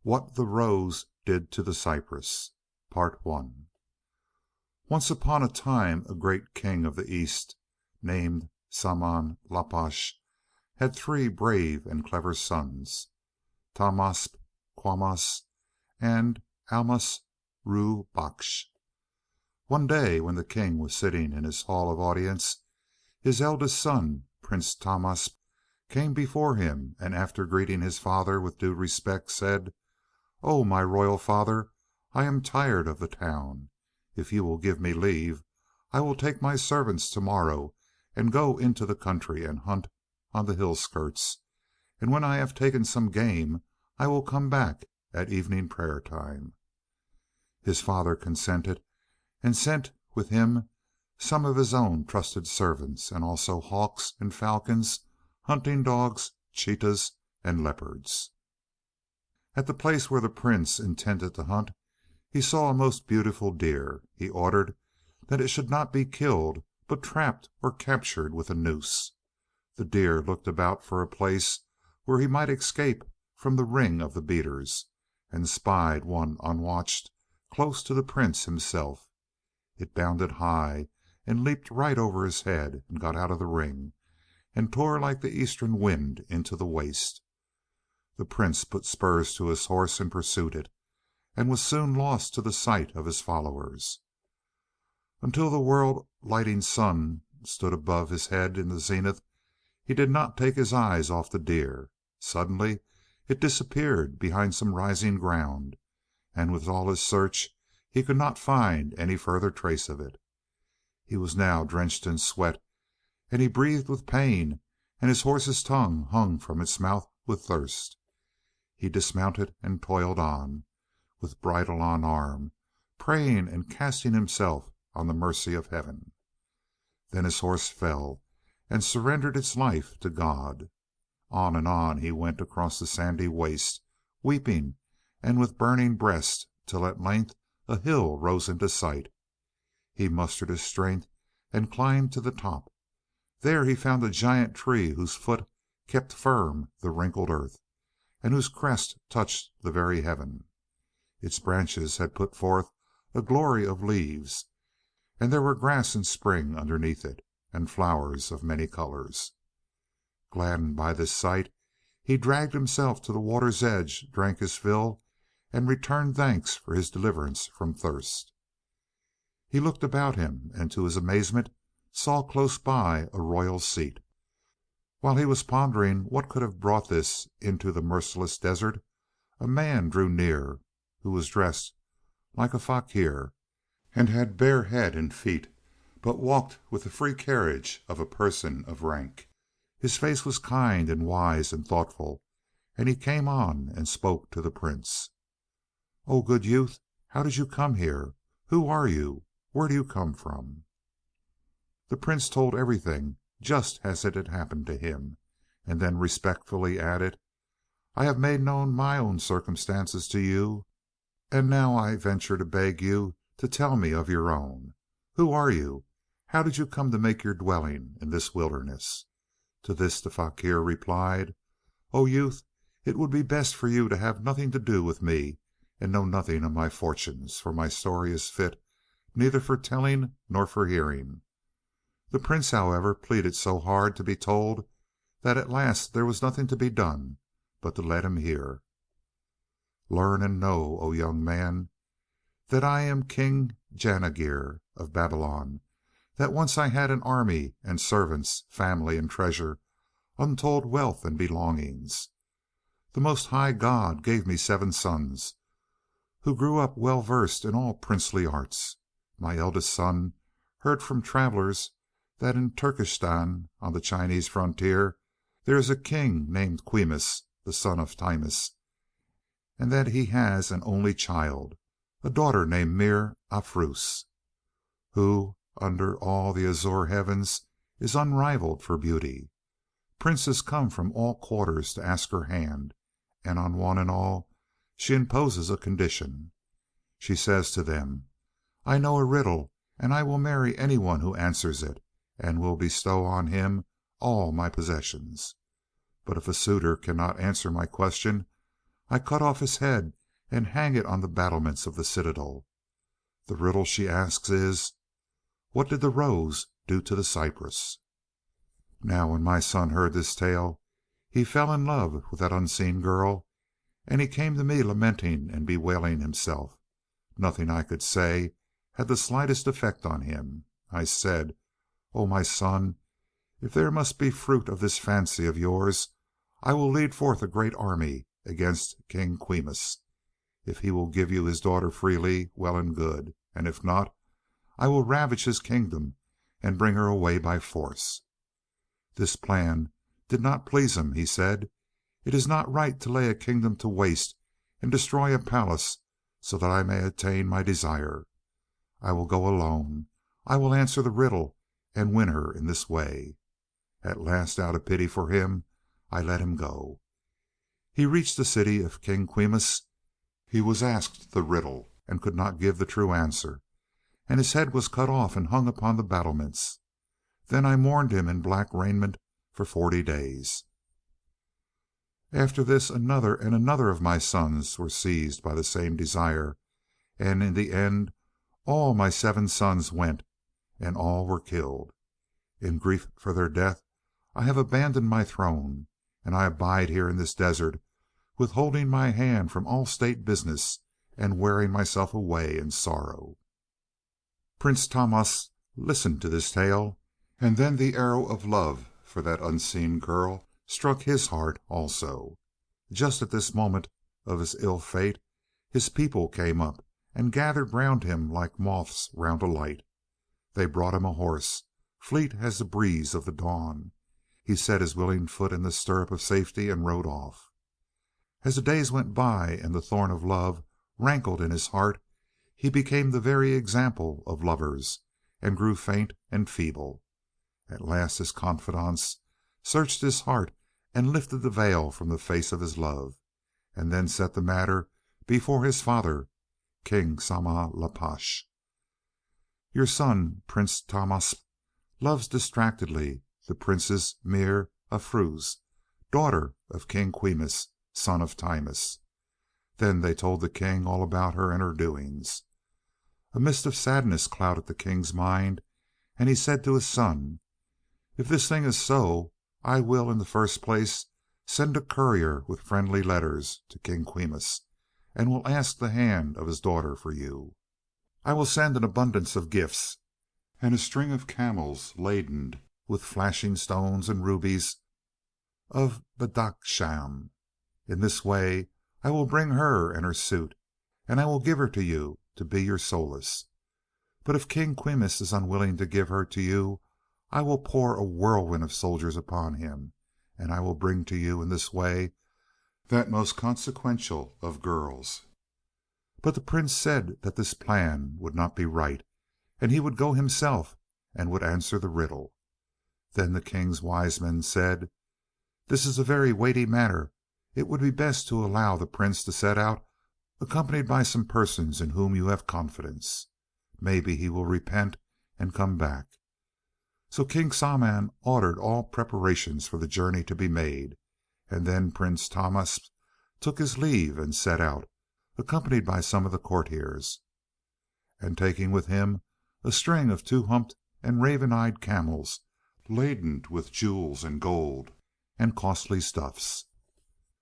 What the Rose Did to the Cypress. Once upon a time a great king of the East, named Saman Lapash, had three brave and clever sons, Tahmasp, Quamas, and Almas Ru Baksh. One day when the king was sitting in his hall of audience, his eldest son, Prince Tahmasp, came before him, and after greeting his father with due respect, said, "Oh, my royal father, I am tired of the town. If you will give me leave, I will take my servants tomorrow and go into the country and hunt on the hill skirts, and when I have taken some game I will come back at evening prayer time." His father consented, and sent with him some of his own trusted servants, and also hawks and falcons, hunting dogs, cheetahs, and leopards. At the place where the Prince intended to hunt he saw a most beautiful deer. He ordered that it should not be killed, but trapped or captured with a noose. The deer looked about for a place where he might escape from the ring of the beaters, and spied one unwatched close to the Prince himself. It bounded high and leaped right over his head, and got out of the ring, and tore like the eastern wind into the waste. The Prince put spurs to his horse and pursued it, and was soon lost to the sight of his followers. Until the world lighting sun stood above his head in the zenith, he did not take his eyes off the deer. Suddenly it disappeared behind some rising ground, and with all his search he could not find any further trace of it. He was now drenched in sweat, and he breathed with pain, and his horse's tongue hung from its mouth with thirst. He dismounted and toiled on, with bridle on arm, praying and casting himself on the mercy of Heaven. Then his horse fell, and surrendered its life to God. On and on he went across the sandy waste, weeping and with burning breast, till at length a hill rose into sight. He mustered his strength and climbed to the top. There he found a giant tree whose foot kept firm the wrinkled earth, and whose crest touched the very heaven. Its branches had put forth a glory of leaves, and there were grass in spring underneath it, and flowers of many colors. Gladdened by this sight, he dragged himself to the water's edge, drank his fill, and returned thanks for his deliverance from thirst. He looked about him, and to his amazement saw close by a royal seat. While he was pondering what could have brought this into the merciless desert, a man drew near who was dressed like a fakir, and had bare head and feet, but walked with the free carriage of a person of rank. His face was kind and wise and thoughtful, and he came on and spoke to the Prince. "O good youth, how did you come here? Who are you? Where do you come from?" The Prince told everything just as it had happened to him, and then respectfully added, "I have made known my own circumstances to you, and now I venture to beg you to tell me of your own. Who are you? How did you come to make your dwelling in this wilderness?" To this the fakir replied, "O youth, it would be best for you to have nothing to do with me, and know nothing of my fortunes, for my story is fit neither for telling nor for hearing." The Prince, however, pleaded so hard to be told that at last there was nothing to be done but to let him hear. "Learn and know, O young man, that I am King Janagir of Babylon, that once I had an army and servants, family and treasure, untold wealth and belongings. The Most High God gave me 7 sons, who grew up well versed in all princely arts. My eldest son heard from travelers that in Turkestan, on the Chinese frontier, there is a king named Quimus, the son of Timus, and that he has an only child, a daughter named Mir Afrus, who under all the azure heavens is unrivaled for beauty. Princes come from all quarters to ask her hand, and on one and all she imposes a condition. She says to them, 'I know a riddle, and I will marry anyone who answers it, and will bestow on him all my possessions. But if a suitor cannot answer my question, I cut off his head and hang it on the battlements of the citadel. The riddle she asks is, what did the rose do to the cypress?" Now when my son heard this tale he fell in love with that unseen girl, and he came to me lamenting and bewailing himself. Nothing I could say had the slightest effect on him. I said, "O my son, if there must be fruit of this fancy of yours, I will lead forth a great army against King Quimus. If he will give you his daughter freely, well and good, and if not, I will ravage his kingdom and bring her away by force." This plan did not please him. He said, "It is not right to lay a kingdom to waste and destroy a palace so that I may attain my desire. I will go alone. I will answer the riddle and win her in this way." At last, out of pity for him, I let him go. He reached the city of King Quimus. He was asked the riddle and could not give the true answer, and his head was cut off and hung upon the battlements. Then I mourned him in black raiment for 40 days. After this another and another of my sons were seized by the same desire, and in the end all my 7 sons went, and all were killed. In grief for their death I have abandoned my throne, and I abide here in this desert, withholding my hand from all state business, and wearing myself away in sorrow. Prince Tahmasp listened to this tale, and then the arrow of love for that unseen girl struck his heart also. Just at this moment of his ill fate, his people came up and gathered round him like moths round a light. They brought him a horse, fleet as the breeze of the dawn. He set his willing foot in the stirrup of safety and rode off. As the days went by and the thorn of love rankled in his heart, he became the very example of lovers, and grew faint and feeble. At last his confidants searched his heart and lifted the veil from the face of his love, and then set the matter before his father, King Sama-la-Pash. "Your son, Prince Tahmasp, loves distractedly the Princess Mere Afruz, daughter of King Quimus, son of Timus." Then they told the king all about her and her doings. A mist of sadness clouded the king's mind, and he said to his son, "If this thing is so, I will in the first place send a courier with friendly letters to King Quimus, and will ask the hand of his daughter for you. I will send an abundance of gifts, and a string of camels laden with flashing stones and rubies of Badakhsham. In this way I will bring her and her suit, and I will give her to you to be your solace. But if King Quimus is unwilling to give her to you, I will pour a whirlwind of soldiers upon him, and I will bring to you in this way that most consequential of girls." But the prince said that this plan would not be right, and he would go himself and would answer the riddle. Then the king's wise men said, "This is a very weighty matter. It would be best to allow the prince to set out, accompanied by some persons in whom you have confidence. Maybe he will repent and come back." So King Saman ordered all preparations for the journey to be made, and then Prince Tahmasp took his leave and set out, accompanied by some of the courtiers, and taking with him a string of 2 humped and raven-eyed camels laden with jewels and gold and costly stuffs.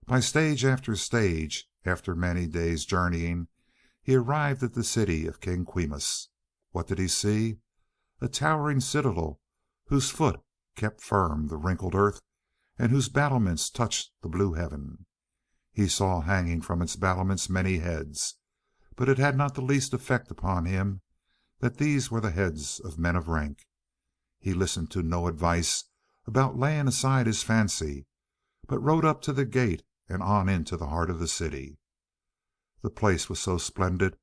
By stage after stage, after many days' journeying, he arrived at the city of King Quimus. What did he see? A towering citadel whose foot kept firm the wrinkled earth, and whose battlements touched the blue heaven. He saw hanging from its battlements many heads, but it had not the least effect upon him that these were the heads of men of rank. He listened to no advice about laying aside his fancy, but rode up to the gate and on into the heart of the city. The place was so splendid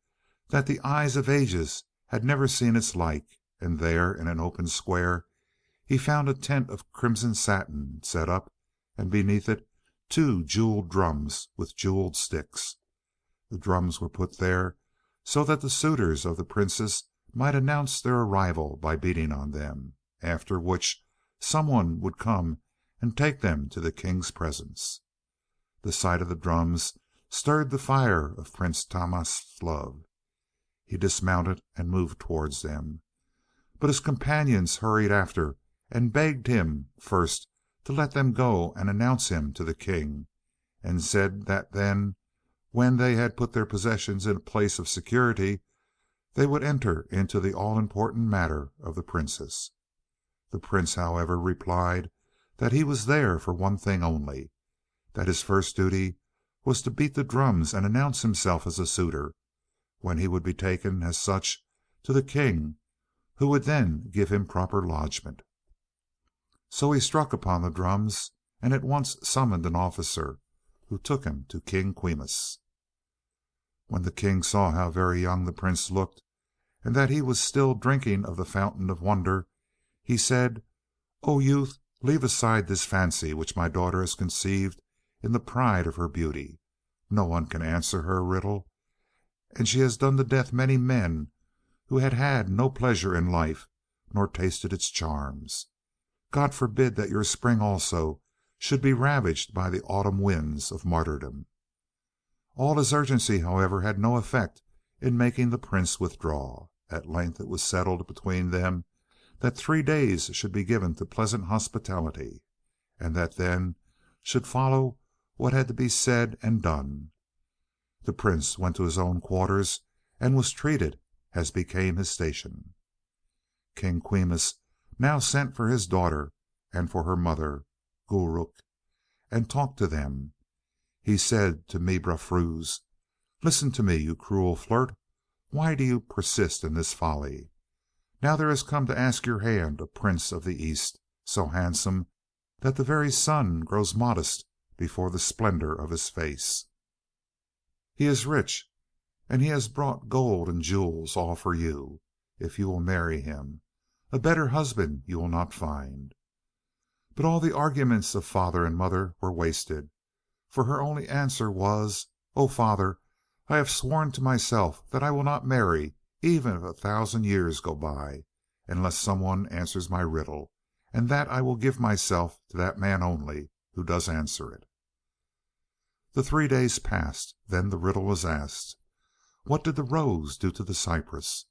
that the eyes of ages had never seen its like, and there, in an open square, he found a tent of crimson satin set up, and beneath it 2 jeweled drums with jeweled sticks. The drums were put there so that the suitors of the princess might announce their arrival by beating on them, after which someone would come and take them to the king's presence. The sight of the drums stirred the fire of Prince Tahmasp's love. He dismounted and moved towards them, but his companions hurried after and begged him first to let them go and announce him to the king, and said that then, when they had put their possessions in a place of security, they would enter into the all important matter of the princess. The prince, however, replied that he was there for one thing only, that his first duty was to beat the drums and announce himself as a suitor, when he would be taken as such to the king, who would then give him proper lodgment. So he struck upon the drums and at once summoned an officer, who took him to King Quimus. When the king saw how very young the prince looked, and that he was still drinking of the fountain of wonder, he said, "O youth, leave aside this fancy which my daughter has conceived in the pride of her beauty. No one can answer her a riddle, and she has done to death many men who had had no pleasure in life, nor tasted its charms. God forbid that your spring also should be ravaged by the autumn winds of martyrdom." All his urgency, however, had no effect in making the prince withdraw. At length it was settled between them that 3 days should be given to pleasant hospitality, and that then should follow what had to be said and done. The prince went to his own quarters and was treated as became his station. King Quimus now sent for his daughter and for her mother, Gulrukh, and talked to them. He said to Mebrafruz, "Listen to me, you cruel flirt. Why do you persist in this folly? Now there has come to ask your hand a prince of the East, so handsome that the very sun grows modest before the splendor of his face. He is rich, and he has brought gold and jewels, all for you, if you will marry him. A better husband you will not find." But all the arguments of father and mother were wasted, for her only answer was, "O father, I have sworn to myself that I will not marry, even if 1,000 years go by, unless some one answers my riddle, and that I will give myself to that man only who does answer it." The 3 days passed. Then the riddle was asked, "What did the rose do to the cypress?"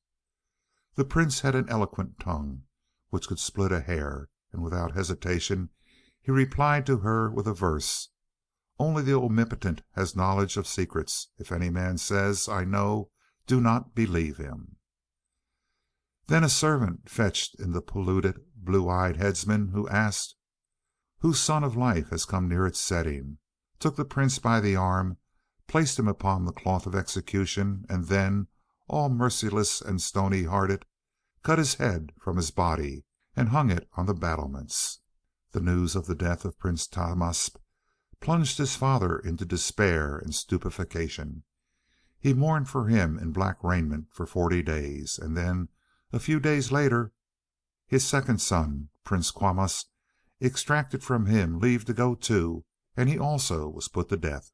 The prince had an eloquent tongue, which could split a hair, and without hesitation he replied to her with a verse: "Only the omnipotent has knowledge of secrets. If any man says, 'I know,' do not believe him." Then a servant fetched in the polluted, blue-eyed headsman, who asked, "Whose sun of life has come near its setting?" took the prince by the arm, placed him upon the cloth of execution, and then, all merciless and stony hearted, cut his head from his body and hung it on the battlements. The news of the death of Prince Tahmasp plunged his father into despair and stupefaction. He mourned for him in black raiment for 40 days, and then, a few days later, his second son, Prince Qamas, extracted from him leave to go too, and he also was put to death.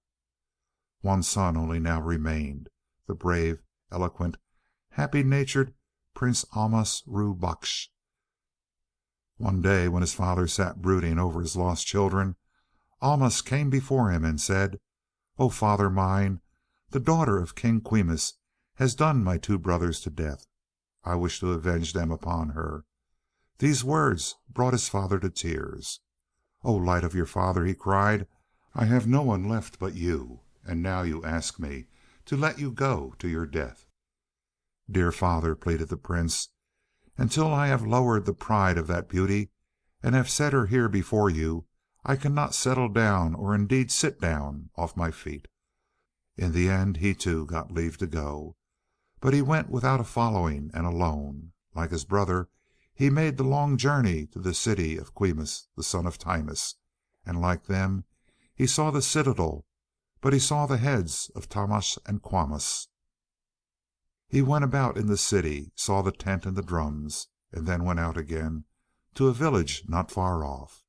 One son only now remained, the brave, eloquent, happy-natured Prince Almas Ru Baksh. One day, when his father sat brooding over his lost children, Almas came before him and said, "O father mine, the daughter of King Quimus has done my 2 brothers to death. I wish to avenge them upon her." These words brought his father to tears. "O light of your father," he cried, "I have no one left but you, and now you ask me to let you go to your death." "Dear father," pleaded the prince, "until I have lowered the pride of that beauty and have set her here before you, I cannot settle down, or indeed sit down, off my feet." In the end he too got leave to go, but he went without a following and alone. Like his brother, he made the long journey to the city of Quimus, the son of Timus, and like them he saw the citadel, but he saw the heads of Tahmash and Qamas. He went about in the city, saw the tent and the drums, and then went out again to a village not far off.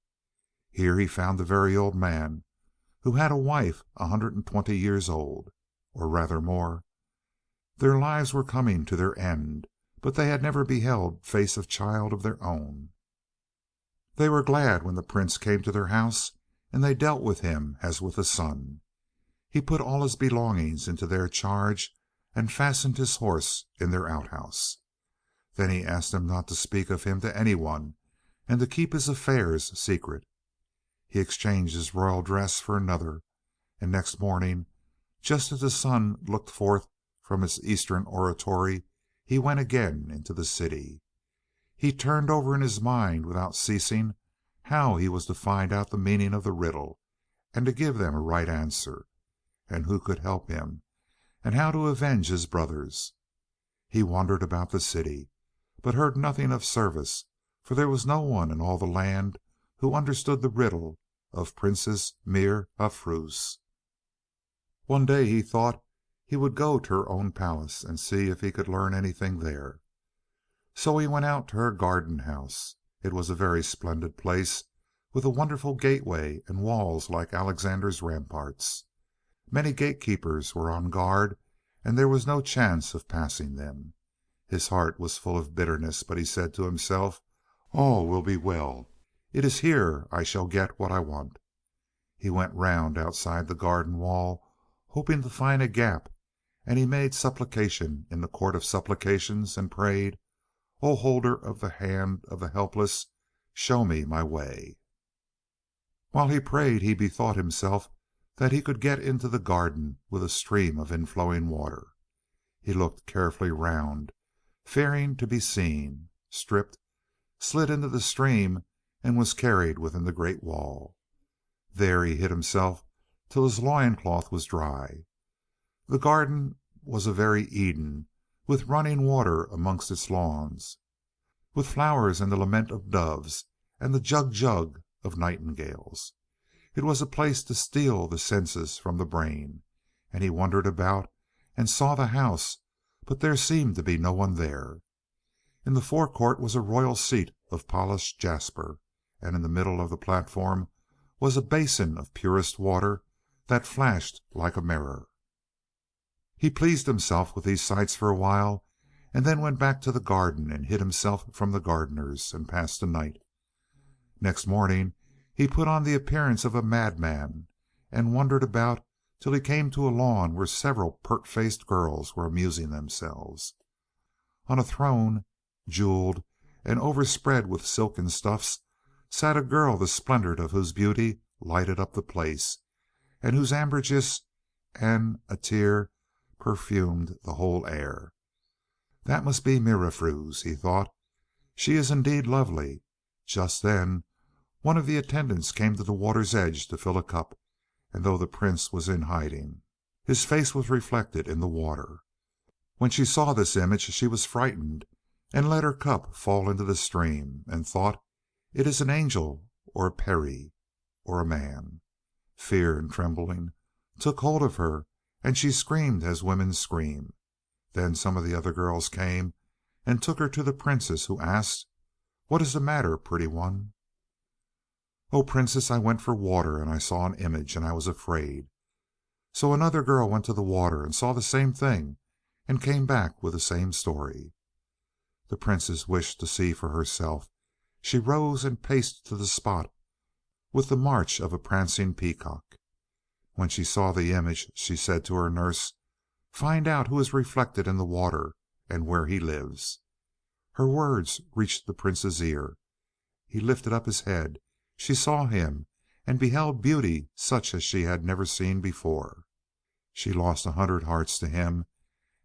Here he found a very old man who had a wife 120 years old, or rather more. Their lives were coming to their end, but they had never beheld face of child of their own. They were glad when the prince came to their house, and they dealt with him as with a son. He put all his belongings into their charge and fastened his horse in their outhouse. Then he asked them not to speak of him to anyone, and to keep his affairs secret. He exchanged his royal dress for another, and next morning, just as the sun looked forth from its eastern oratory, he went again into the city. He turned over in his mind without ceasing how he was to find out the meaning of the riddle, and to give them a right answer, and who could help him, and how to avenge his brothers. He wandered about the city, but heard nothing of service, for there was no one in all the land who understood the riddle of Princess Mir Afruz. One day he thought he would go to her own palace and see if he could learn anything there. So he went out to her garden house. It was a very splendid place, with a wonderful gateway and walls like Alexander's ramparts. Many gatekeepers were on guard, and there was no chance of passing them. His heart was full of bitterness, but he said to himself, "All will be well. It is here I shall get what I want." He went round outside the garden wall, hoping to find a gap, and he made supplication in the court of supplications, and prayed, "O holder of the hand of the helpless, show me my way." While he prayed he bethought himself that he could get into the garden with a stream of inflowing water. He looked carefully round, fearing to be seen, stripped, slid into the stream, and was carried within the great wall. There he hid himself till his loin cloth was dry. The garden was a very Eden, with running water amongst its lawns, with flowers and the lament of doves and the jug of nightingales. It was a place to steal the senses from the brain, and he wandered about and saw the house, but there seemed to be no one there. In the forecourt was a royal seat of polished jasper, and in the middle of the platform was a basin of purest water that flashed like a mirror. He pleased himself with these sights for a while, and then went back to the garden and hid himself from the gardeners, and passed the night. Next morning he put on the appearance of a madman, and wandered about till he came to a lawn where several pert-faced girls were amusing themselves. On a throne, jeweled and overspread with silken stuffs, sat a girl the splendor of whose beauty lighted up the place, and whose ambergris and attar perfumed the whole air. "That must be Mir Afruz," he thought. "She is indeed lovely." Just then one of the attendants came to the water's edge to fill a cup, and though the Prince was in hiding, his face was reflected in the water. When she saw this image she was frightened, and let her cup fall into the stream, and thought, "It is an angel, or a peri, or a man." Fear and trembling took hold of her, and she screamed as women scream. Then some of the other girls came and took her to the Princess, who asked, "What is the matter, pretty one?" "Oh, Princess, I went for water, and I saw an image, and I was afraid." So another girl went to the water and saw the same thing, and came back with the same story. The Princess wished to see for herself. She rose and paced to the spot with the march of a prancing peacock. When she saw the image, she said to her nurse, "Find out who is reflected in the water, and where he lives." Her words reached the Prince's ear. He lifted up his head. She saw him, and beheld beauty such as she had never seen before. She lost 100 hearts to him,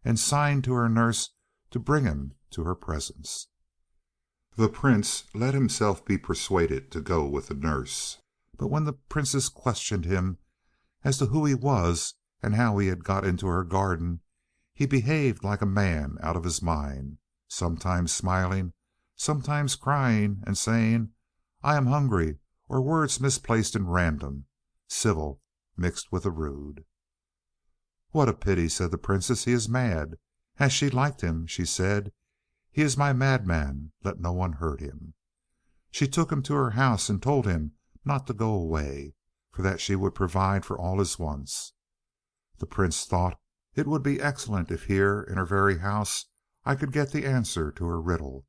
and signed to her nurse to bring him to her presence. The Prince let himself be persuaded to go with the nurse, but when the Princess questioned him as to who he was and how he had got into her garden, he behaved like a man out of his mind, sometimes smiling, sometimes crying, and saying, "I am hungry," or words misplaced and random, civil mixed with the rude. "What a pity," said the Princess. "He is mad." As she liked him, she said, "He is my madman. Let no one hurt him." She took him to her house and told him not to go away, for that she would provide for all his wants. The Prince thought it would be excellent if here in her very house I could get the answer to her riddle,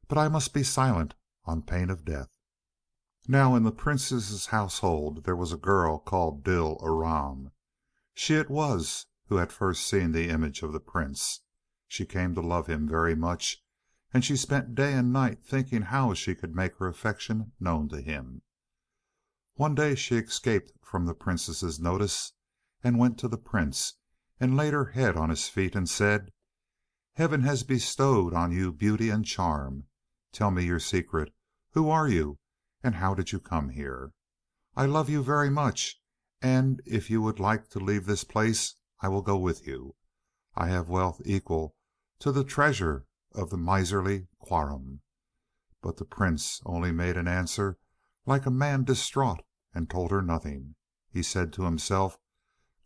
but I must be silent on pain of death. Now in the Princess's household there was a girl called Dil Aram. She it was who had first seen the image of the Prince. She came to love him very much, and she spent day and night thinking how she could make her affection known to him. One day she escaped from the Princess's notice and went to the Prince, and laid her head on his feet and said, "Heaven has bestowed on you beauty and charm. Tell me your secret. Who are you, and how did you come here? I love you very much, and if you would like to leave this place I will go with you. I have wealth equal to the treasure of the miserly Quarum." But the Prince only made an answer like a man distraught, and told her nothing. He said to himself,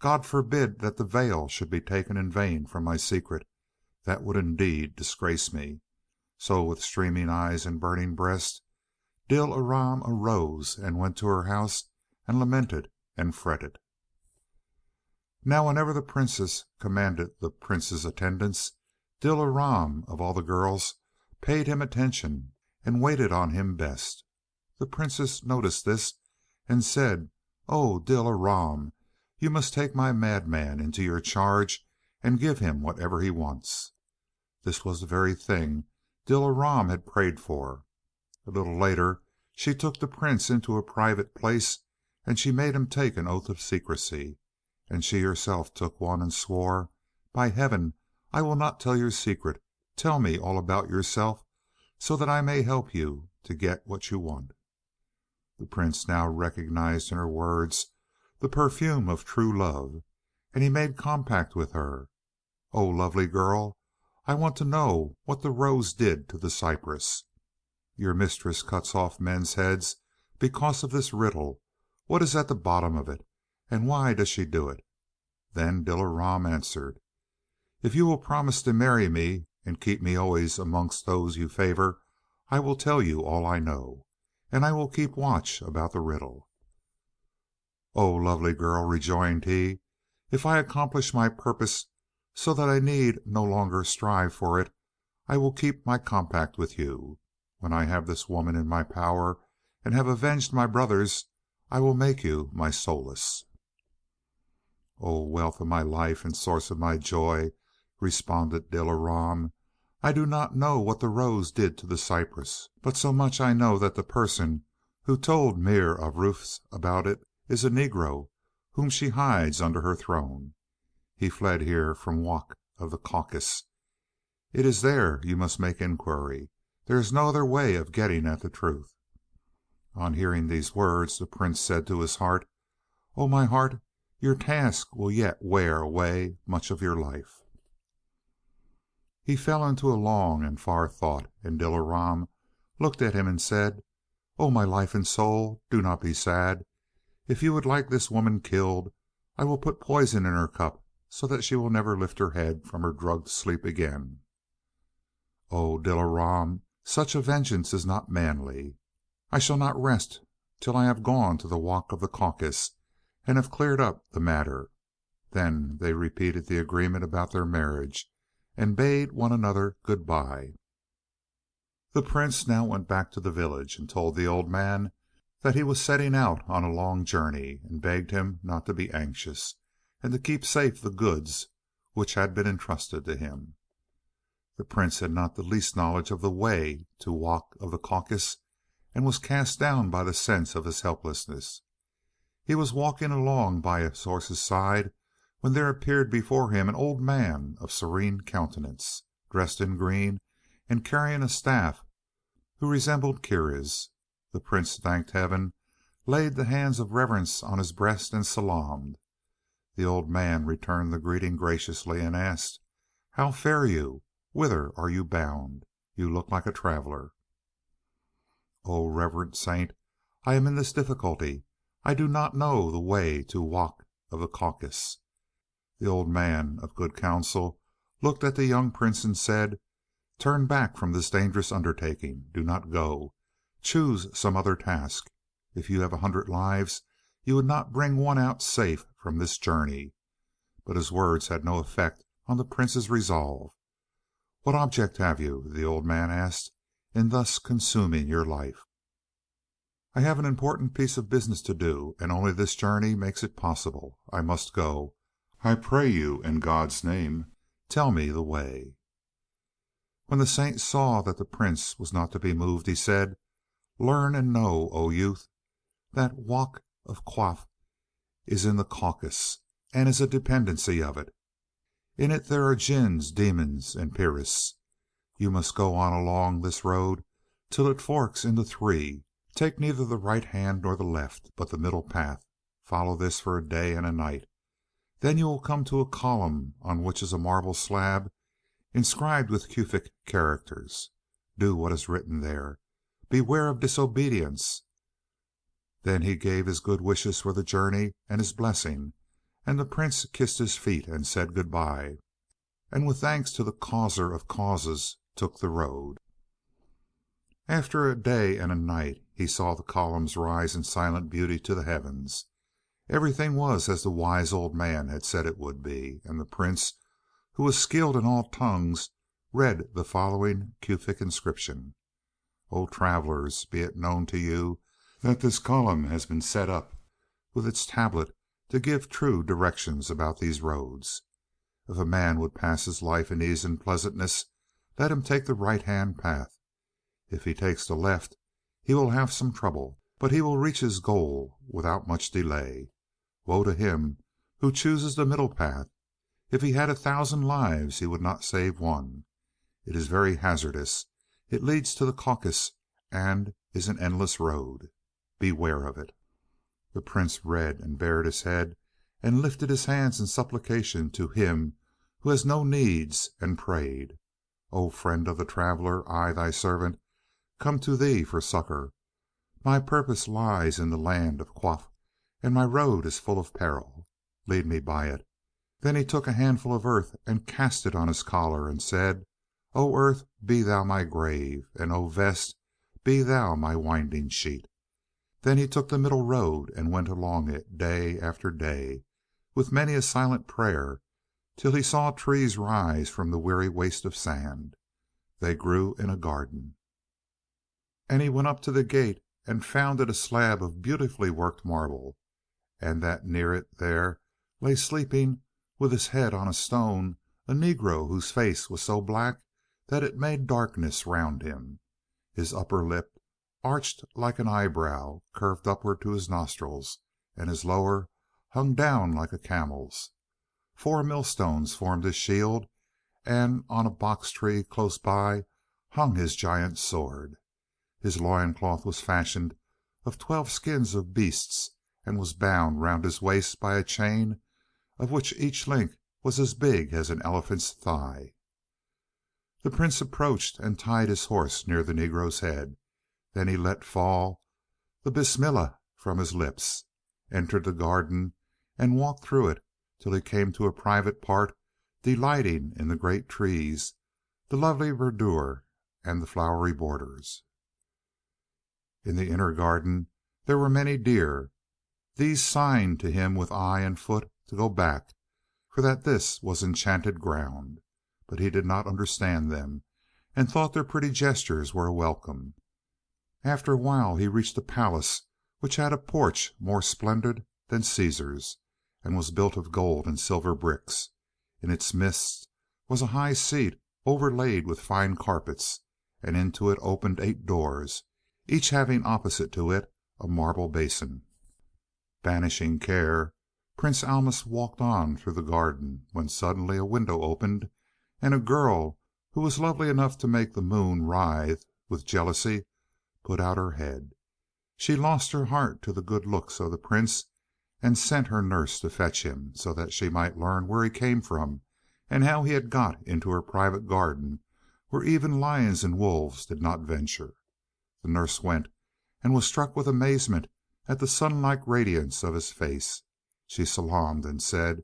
"God forbid that the veil should be taken in vain from my secret. That would indeed disgrace me." So with streaming eyes and burning breast, Dil Aram arose and went to her house and lamented and fretted. Now whenever the Princess commanded the Prince's attendance, Dil Aram of all the girls paid him attention and waited on him best. The Princess noticed this and said, "Oh, Dil Aram, you must take my madman into your charge and give him whatever he wants." This was the very thing Dil Aram had prayed for. A little later she took the Prince into a private place, and she made him take an oath of secrecy. And she herself took one and swore, "By heaven, I will not tell your secret. Tell me all about yourself, so that I may help you to get what you want." The Prince now recognized in her words the perfume of true love, and he made compact with her. "O lovely girl, I want to know what the rose did to the cypress. Your mistress cuts off men's heads because of this riddle. What is at the bottom of it, and why does she do it?" Then Dil Aram answered, "If you will promise to marry me and keep me always amongst those you favor, I will tell you all I know, and I will keep watch about the riddle." "O lovely girl," rejoined he, "if I accomplish my purpose so that I need no longer strive for it, I will keep my compact with you. When I have this woman in my power and have avenged my brothers, I will make you my solace." "O wealth of my life and source of my joy," responded Dil Aram, "I do not know what the rose did to the cypress, but so much I know that the person who told Mir of Roofs about it is a negro whom she hides under her throne. He fled here from Wak of the Caucasus. It is there you must make inquiry. There is no other way of getting at the truth." On hearing these words the Prince said to his heart, "O my heart, your task will yet wear away much of your life." He fell into a long and far thought, and Dil Aram looked at him and said, "O my life and soul, do not be sad. If you would like this woman killed, I will put poison in her cup so that she will never lift her head from her drugged sleep again." "O Dil Aram, such a vengeance is not manly. I shall not rest till I have gone to the Wak of the Caucasus and have cleared up the matter." Then they repeated the agreement about their marriage, and bade one another good bye. The Prince now went back to the village and told the old man that he was setting out on a long journey, and begged him not to be anxious, and to keep safe the goods which had been entrusted to him. The Prince had not the least knowledge of the way to Wak of the Caucasus, and was cast down by the sense of his helplessness. He was walking along by his horse's side when there appeared before him an old man of serene countenance, dressed in green and carrying a staff, who resembled Kirrah's. The Prince thanked heaven, laid the hands of reverence on his breast, and salaamed. The old man returned the greeting graciously, and asked, "How fare you? Whither are you bound? You look like a traveler." "O reverend saint, I am in this difficulty. I do not know the way to Wak of the Caucasus." The old man of good counsel looked at the young Prince and said, "Turn back from this dangerous undertaking. Do not go. Choose some other task. If you have 100 lives, you would not bring one out safe from this journey." But his words had no effect on the Prince's resolve. "What object have you," the old man asked, "in thus consuming your life?" "I have an important piece of business to do, and only this journey makes it possible. I must go. I pray you, in God's name, tell me the way." When the saint saw that the Prince was not to be moved, he said, "Learn and know, O youth, that Wak of Quaff is in the Caucasus, and is a dependency of it. In it there are jinns, demons, and peris. You must go on along this road till it forks into three. Take neither the right hand nor the left, but the middle path. Follow this for a day and a night. Then you will come to a column on which is a marble slab inscribed with Kufic characters. Do what is written there. Beware of disobedience." Then he gave his good wishes for the journey and his blessing, and the Prince kissed his feet and said good bye, and with thanks to the Causer of Causes took the road. After a day and a night he saw the columns rise in silent beauty to the heavens. Everything was as the wise old man had said it would be, and the Prince, who was skilled in all tongues, read the following Kufic inscription: "O travelers, be it known to you that this column has been set up with its tablet to give true directions about these roads. If a man would pass his life in ease and pleasantness, let him take the right hand path. If he takes the left, he will have some trouble, but he will reach his goal without much delay. Woe to him who chooses the middle path. If he had 1,000 lives he would not save one. It is very hazardous. It leads to the Caucasus and is an endless road. Beware of it." The Prince read and bared his head and lifted his hands in supplication to Him who has no needs, and prayed, "O friend of the traveler, I, thy servant, come to thee for succor. My purpose lies in the land of Quaff, and my road is full of peril. Lead me by it." Then he took a handful of earth and cast it on his collar, and said, "O earth, be thou my grave, and O vest, be thou my winding sheet." Then he took the middle road and went along it day after day, with many a silent prayer, till he saw trees rise from the weary waste of sand. They grew in a garden. And he went up to the gate and found it a slab of beautifully worked marble, and that near it there lay sleeping, with his head on a stone, a negro whose face was so black that it made darkness round him. His upper lip, arched like an eyebrow, curved upward to his nostrils, and his lower hung down like a camel's. 4 millstones formed his shield, and on a box tree close by hung his giant sword. His loin cloth was fashioned of 12 skins of beasts, and was bound round his waist by a chain of which each link was as big as an elephant's thigh. The Prince approached and tied his horse near the negro's head. Then he let fall the Bismillah from his lips, entered the garden, and walked through it till he came to a private part, delighting in the great trees, the lovely verdure, and the flowery borders. In the inner garden there were many deer. These signed to him with eye and foot to go back, for that this was enchanted ground. But he did not understand them, and thought their pretty gestures were a welcome. After a while he reached a palace which had a porch more splendid than Caesar's, and was built of gold and silver bricks. In its midst was a high seat overlaid with fine carpets, and into it opened 8 doors, each having opposite to it a marble basin. Banishing care, Prince Almus walked on through the garden, when suddenly a window opened, and a girl, who was lovely enough to make the moon writhe with jealousy, put out her head. She lost her heart to the good looks of the Prince, and sent her nurse to fetch him, so that she might learn where he came from, and how he had got into her private garden, where even lions and wolves did not venture. The nurse went, and was struck with amazement at the sun-like radiance of his face. She salaamed and said,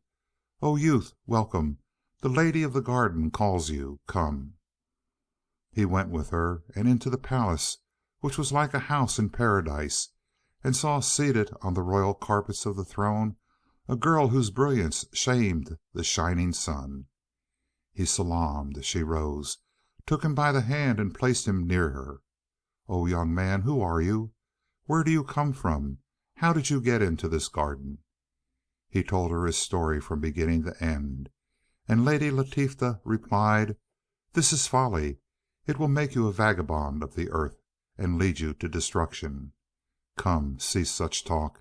"O youth, welcome! The lady of the garden calls you. Come." He went with her, and into the palace, which was like a house in paradise, and saw seated on the royal carpets of the throne a girl whose brilliance shamed the shining sun. He salaamed. She rose, took him by the hand, and placed him near her. "O young man, who are you? Where do you come from? How did you get into this garden?" He told her his story from beginning to end, and Lady Latifta replied, "This is folly. It will make you a vagabond of the earth, and lead you to destruction. Come, cease such talk.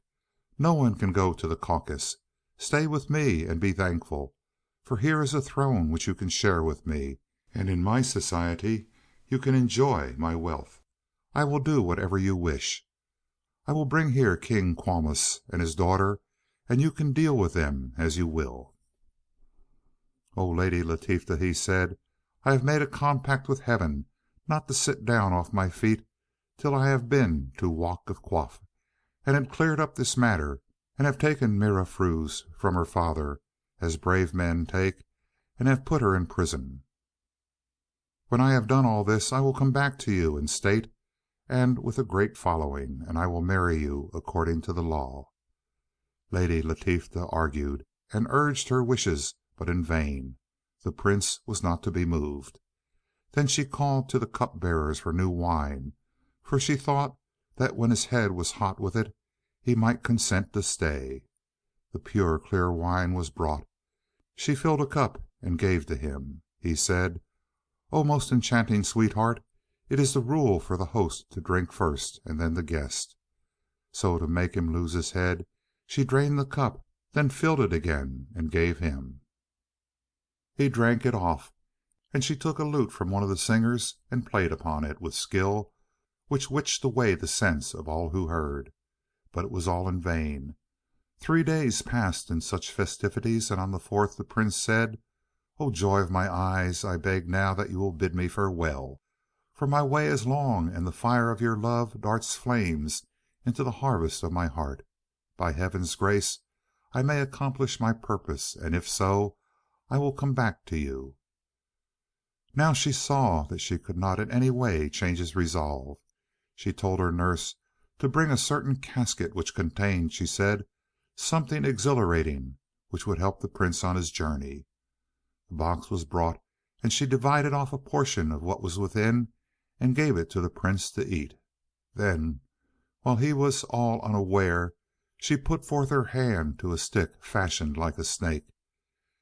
No one can go to the Caucasus. Stay with me and be thankful, for here is a throne which you can share with me, and in my society you can enjoy my wealth. I will do whatever you wish. I will bring here King Qawmus and his daughter, and you can deal with them as you will." "O Lady Latifta," he said, "I have made a compact with Heaven not to sit down off my feet till I have been to Wak of Quaff, and have cleared up this matter, and have taken Mihrafruz from her father, as brave men take, and have put her in prison. When I have done all this I will come back to you in state and with a great following, and I will marry you according to the law." Lady Latifta argued and urged her wishes, but in vain. The Prince was not to be moved. Then she called to the cupbearers for new wine, for she thought that when his head was hot with it he might consent to stay. The pure, clear wine was brought. She filled a cup and gave to him. He said, "O most enchanting sweetheart, it is the rule for the host to drink first, and then the guest." So to make him lose his head, she drained the cup, then filled it again and gave him. He drank it off, and she took a lute from one of the singers and played upon it with skill which witched away the sense of all who heard. But it was all in vain. 3 days passed in such festivities, and on the fourth the Prince said, "O joy of my eyes, I beg now that you will bid me farewell, for my way is long, and the fire of your love darts flames into the harvest of my heart. By Heaven's grace I may accomplish my purpose, and if so, I will come back to you." Now she saw that she could not in any way change his resolve. She told her nurse to bring a certain casket which contained, she said, something exhilarating which would help the Prince on his journey. The box was brought, and she divided off a portion of what was within and gave it to the Prince to eat. Then, while he was all unaware, she put forth her hand to a stick fashioned like a snake.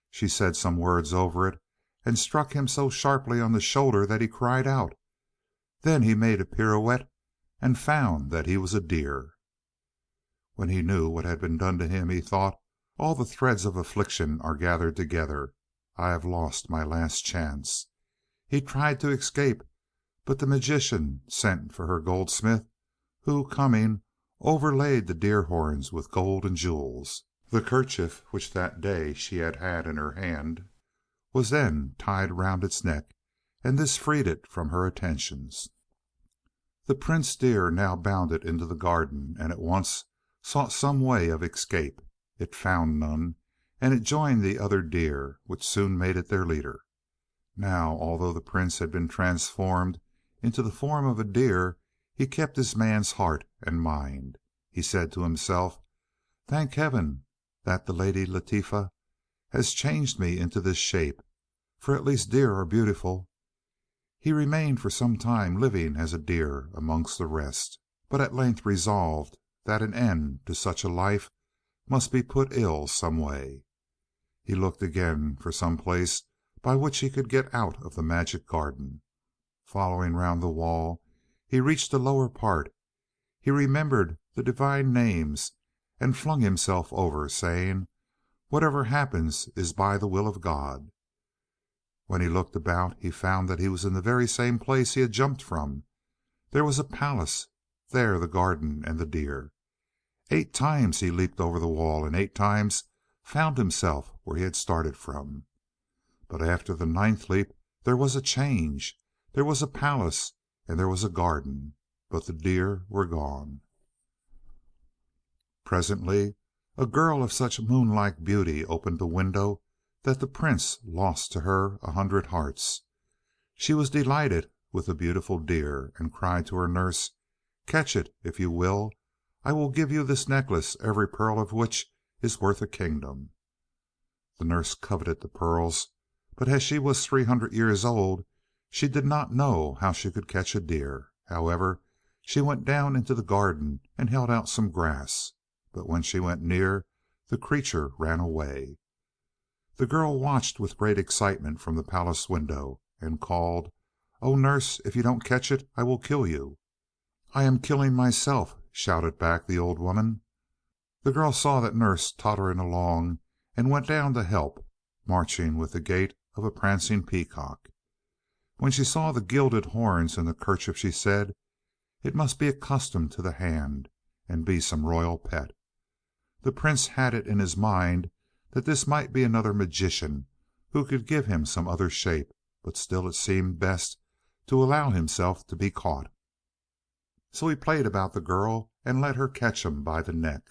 She said some words over it, and struck him so sharply on the shoulder that he cried out. Then he made a pirouette and found that he was a deer. When he knew what had been done to him, he thought, "All the threads of affliction are gathered together. I have lost my last chance." He tried to escape, but the magician sent for her goldsmith, who, coming, overlaid the deer horns with gold and jewels. The kerchief which that day she had had in her hand was then tied round its neck, and this freed it from her attentions. The Prince deer now bounded into the garden, and at once sought some way of escape. It found none, and it joined the other deer, which soon made it their leader. Now, although the Prince had been transformed into the form of a deer, he kept his man's heart and mind. He said to himself, "Thank Heaven that the Lady Latifah has changed me into this shape, for at least deer are beautiful." He remained for some time living as a deer amongst the rest, but at length resolved that an end to such a life must be put ill some way. He looked again for some place by which he could get out of the magic garden. Following round the wall, he reached the lower part. He remembered the divine names and flung himself over, saying, "Whatever happens is by the will of God." When he looked about, he found that he was in the very same place he had jumped from. There was a palace, there the garden and the deer. 8 times he leaped over the wall, and 8 times found himself where he had started from. But after the 9th leap there was a change. There was a palace and there was a garden, but the deer were gone. Presently a girl of such moon-like beauty opened the window that the Prince lost to her 100 hearts. She was delighted with the beautiful deer, and cried to her nurse, "Catch it if you will. I will give you this necklace, every pearl of which is worth a kingdom." The nurse coveted the pearls, but as she was 300 years old, she did not know how she could catch a deer. However, she went down into the garden and held out some grass, but when she went near, The creature ran away. The girl watched with great excitement from the palace window, and called, "Oh, nurse, if you don't catch it, I will kill you." "I am killing myself," shouted back the old woman. The girl saw that nurse tottering along, and went down to help, marching with the gait of a prancing peacock. When she saw the gilded horns in the kerchief, she said, "It must be accustomed to the hand, and be some royal pet." The Prince had it in his mind that this might be another magician who could give him some other shape, but still it seemed best to allow himself to be caught. So he played about the girl and let her catch him by the neck.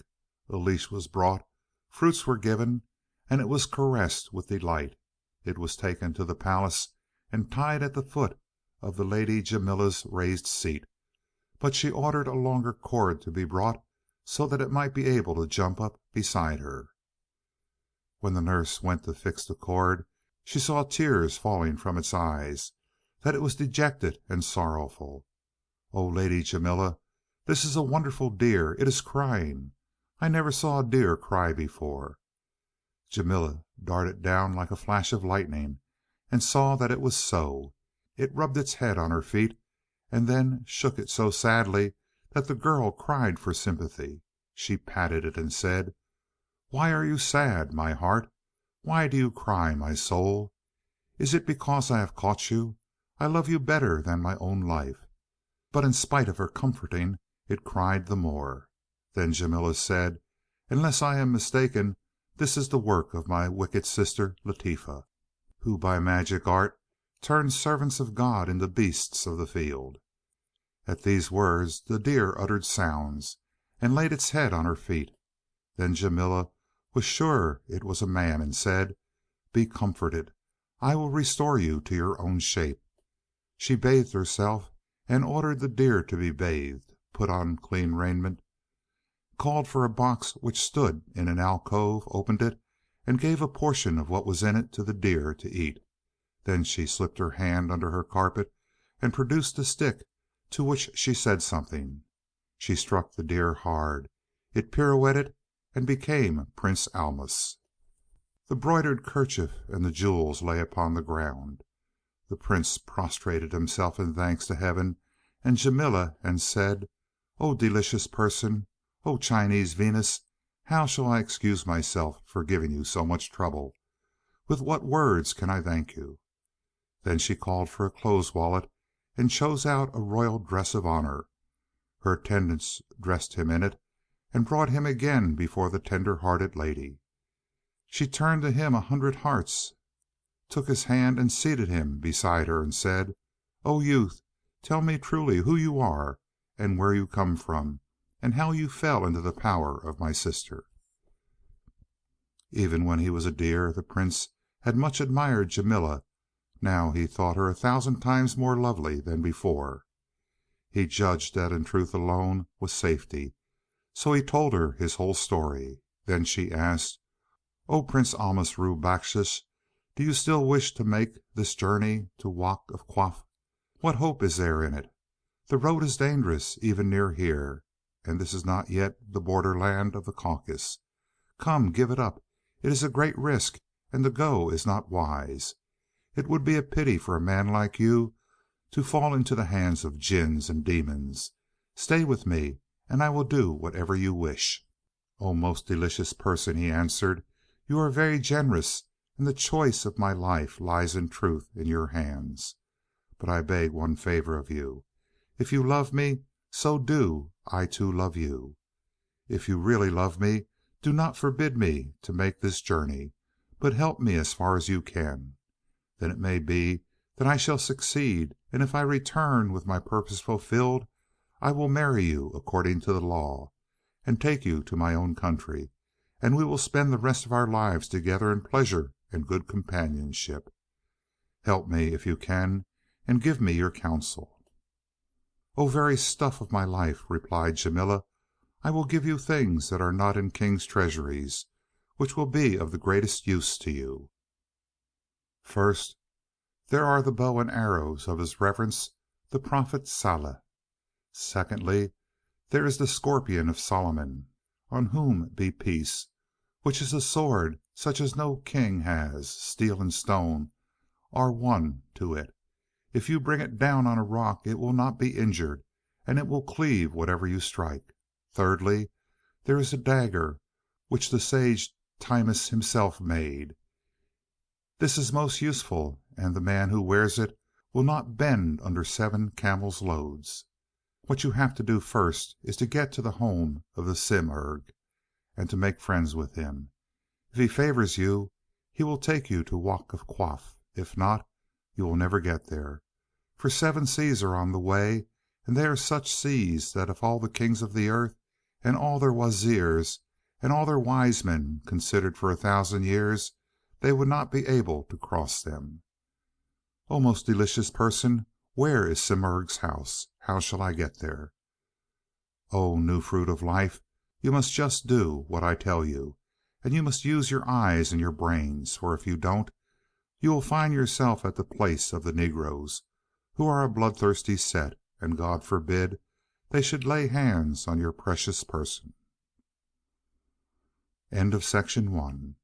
A leash was brought, fruits were given, and it was caressed with delight. It was taken to the palace and tied at the foot of the Lady Jamila's raised seat, but she ordered a longer cord to be brought so that it might be able to jump up beside her. When the nurse went to fix the cord, she saw tears falling from its eyes, that it was dejected and sorrowful. "Oh, Lady Jamila, this is a wonderful deer. It is crying. I never saw a deer cry before." Jamila darted down like a flash of lightning, and saw that it was so. It rubbed its head on her feet, and then shook it so sadly that the girl cried for sympathy. She patted it and said, "Why are you sad, my heart? Why do you cry, my soul? Is it because I have caught you? I love you better than my own life." But in spite of her comforting, it cried the more. Then Jamila said, "Unless I am mistaken, this is the work of my wicked sister Latifa, who by magic art turns servants of God into beasts of the field." At these words the deer uttered sounds, and laid its head on her feet. Then Jamila was sure it was a man, and said, "Be comforted. I will restore you to your own shape." She bathed herself, and ordered the deer to be bathed, put on clean raiment, called for a box which stood in an alcove, opened it, and gave a portion of what was in it to the deer to eat. Then she slipped her hand under her carpet and produced a stick, to which she said something. She struck the deer hard. It pirouetted and became Prince Almus. The broidered kerchief and the jewels lay upon the ground. The Prince prostrated himself in thanks to Heaven and Jamila, and said, "O delicious person! O Chinese Venus! How shall I excuse myself for giving you so much trouble? With what words can I thank you?" Then she called for a clothes wallet, and chose out a royal dress of honor. Her attendants dressed him in it, and brought him again before the tender hearted lady. She turned to him 100 hearts, took his hand and seated him beside her, and said, "O youth, tell me truly who you are, and where you come from, and how you fell into the power of my sister." Even when he was a deer, the Prince had much admired Jamila. Now he thought her 1,000 times more lovely than before. He judged that in truth alone was safety, so he told her his whole story. Then she asked, "O Prince Almas Bakshish, do you still wish to make this journey to Wak of Quaff? What hope is there in it? The road is dangerous even near here, and this is not yet the borderland of the Caucasus. Come, give it up. It is a great risk, and to go is not wise. It would be a pity for a man like you to fall into the hands of jinns and demons. Stay with me, and I will do whatever you wish." "O most delicious person," he answered, "you are very generous, and the choice of my life lies in truth in your hands. But I beg one favor of you. If you love me, so do I too love you. If you really love me, do not forbid me to make this journey, but help me as far as you can. Then it may be that I shall succeed, and if I return with my purpose fulfilled, I will marry you according to the law, and take you to my own country, and we will spend the rest of our lives together in pleasure and good companionship. Help me if you can, and give me your counsel." "O very stuff of my life," replied Jamila, "I will give you things that are not in kings' treasuries, which will be of the greatest use to you. First, there are the bow and arrows of his reverence the Prophet Saleh. Secondly, there is the scorpion of Solomon, on whom be peace, which is a sword such as no king has. Steel and stone are one to it. If you bring it down on a rock it will not be injured, and it will cleave whatever you strike. Thirdly, there is a dagger which the sage Timus himself made. This is most useful, and the man who wears it will not bend under 7 camels' loads. What you have to do first is to get to the home of the Simurgh, and to make friends with him. If he favors you, he will take you to Wak of Quaff. If not, you will never get there. For 7 seas are on the way, and they are such seas that if all the kings of the earth, and all their Wazirs, and all their wise men considered for 1,000 years, they would not be able to cross them. O most delicious person, where is Simurgh's house? How shall I get there? O new fruit of life, you must just do what I tell you, and you must use your eyes and your brains, for if you don't, you will find yourself at the place of the negroes, who are a bloodthirsty set, and God forbid they should lay hands on your precious person. End of Section 1.